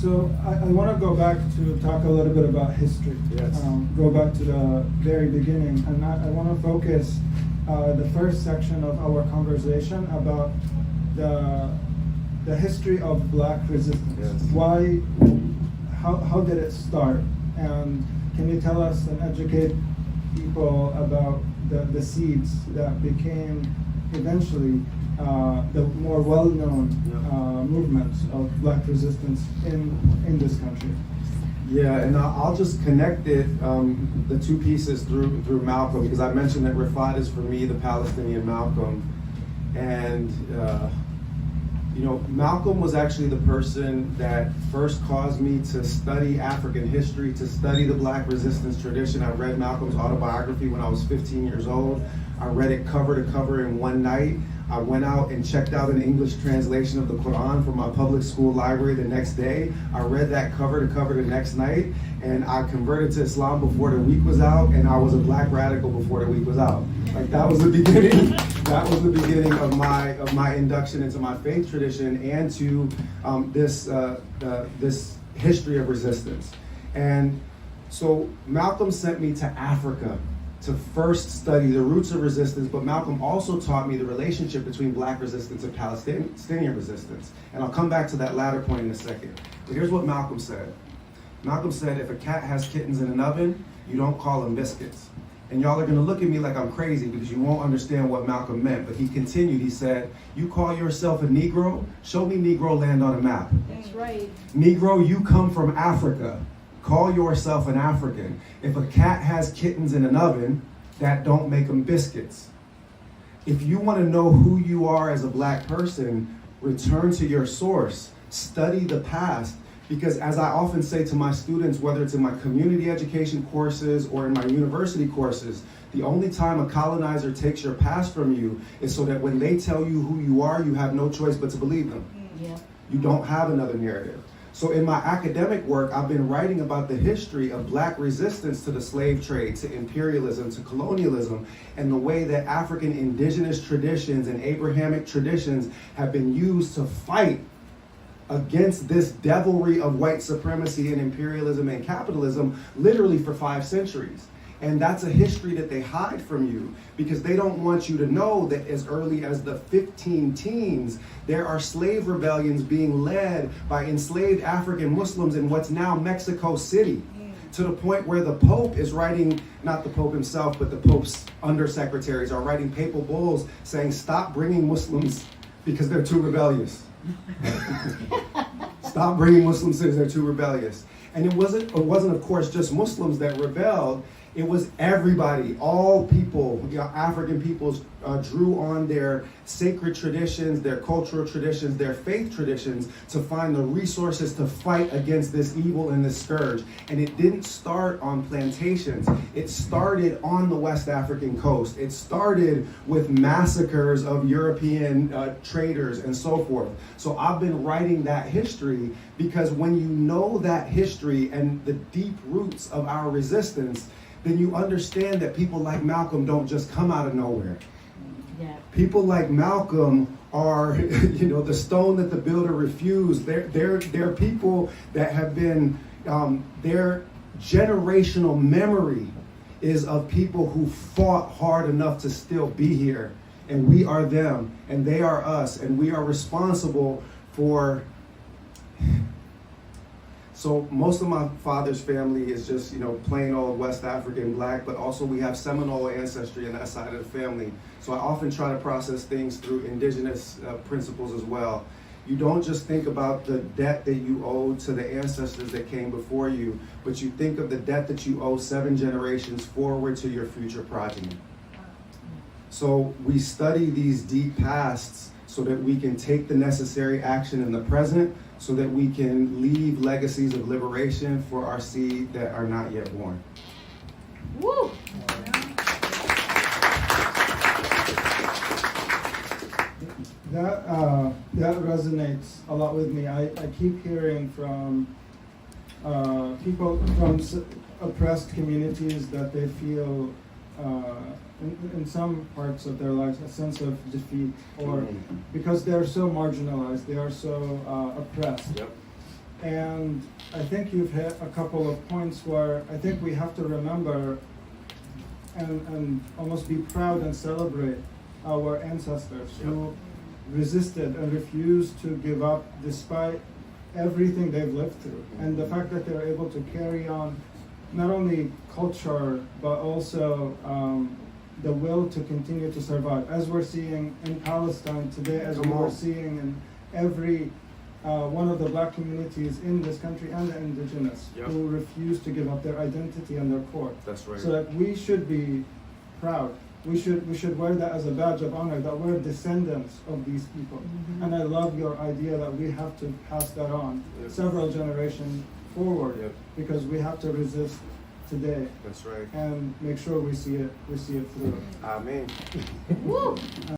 So I want to go back to talk a little bit about history. Yes. Go back to the very beginning, and I want to focus the first section of our conversation about the history of Black resistance. Yes. Why? How did it start? And can you tell us and educate people about the seeds that became eventually the more well-known movements of Black resistance in this country? Yeah, and I'll just connect it, the two pieces through Malcolm, because I mentioned that Rafat is for me the Palestinian Malcolm. And Malcolm was actually the person that first caused me to study African history, to study the Black resistance tradition. I read Malcolm's autobiography when I was 15 years old. I read it cover to cover in one night. I went out and checked out an English translation of the Quran from my public school library the next day. I read that cover to cover the next night, and I converted to Islam before the week was out, and I was a Black radical before the week was out. Like, that was the beginning. That was the beginning of my induction into my faith tradition and to this history of resistance. And so Malcolm sent me to Africa to first study the roots of resistance, but Malcolm also taught me the relationship between Black resistance and Palestinian resistance. And I'll come back to that latter point in a second. But here's what Malcolm said. Malcolm said, if a cat has kittens in an oven, you don't call them biscuits. And y'all are gonna look at me like I'm crazy because you won't understand what Malcolm meant. But he continued, he said, you call yourself a Negro? Show me Negro land on a map. That's right. Negro, you come from Africa. Call yourself an African. If a cat has kittens in an oven, that don't make them biscuits. If you want to know who you are as a Black person, return to your source, study the past, because as I often say to my students, whether it's in my community education courses or in my university courses, the only time a colonizer takes your past from you is so that when they tell you who you are, you have no choice but to believe them. Yeah. You don't have another narrative. So in my academic work, I've been writing about the history of Black resistance to the slave trade, to imperialism, to colonialism, and the way that African indigenous traditions and Abrahamic traditions have been used to fight against this devilry of white supremacy and imperialism and capitalism literally for 5 centuries. And that's a history that they hide from you because they don't want you to know that as early as the 15 teens, there are slave rebellions being led by enslaved African Muslims in what's now Mexico City, to the point where the Pope is writing, not the Pope himself, but the Pope's undersecretaries are writing papal bulls saying, stop bringing Muslims because they're too rebellious. Stop bringing Muslims because they're too rebellious. And it wasn't of course just Muslims that rebelled. It was everybody, all people, African peoples drew on their sacred traditions, their cultural traditions, their faith traditions to find the resources to fight against this evil and this scourge. And it didn't start on plantations. It started on the West African coast. It started with massacres of European traders and so forth. So I've been writing that history because when you know that history and the deep roots of our resistance, then you understand that people like Malcolm don't just come out of nowhere. Yeah. People like Malcolm are, the stone that the builder refused. They're people that have been, their generational memory is of people who fought hard enough to still be here. And we are them, and they are us, and we are responsible for. So most of my father's family is just, plain old West African Black, but also we have Seminole ancestry in that side of the family. So I often try to process things through indigenous principles as well. You don't just think about the debt that you owe to the ancestors that came before you, but you think of the debt that you owe 7 generations forward to your future progeny. So we study these deep pasts so that we can take the necessary action in the present, so that we can leave legacies of liberation for our seed that are not yet born. Woo! That resonates a lot with me. I keep hearing from people from oppressed communities that they feel in some parts of their lives a sense of defeat, or because they're so marginalized, they are so oppressed. Yep. And I think you've hit a couple of points where I think we have to remember and almost be proud and celebrate our ancestors who resisted and refused to give up despite everything they've lived through. And the fact that they're able to carry on not only culture, but also the will to continue to survive, as we're seeing in Palestine today, as we were seeing in every one of the black communities in this country and the indigenous who refuse to give up their identity and their core. That's right. So that we should be proud. We should wear that as a badge of honor, that we're descendants of these people. Mm-hmm. And I love your idea that we have to pass that on several generations forward, because we have to resist today. That's right. And make sure we see it through. Amen. Woo!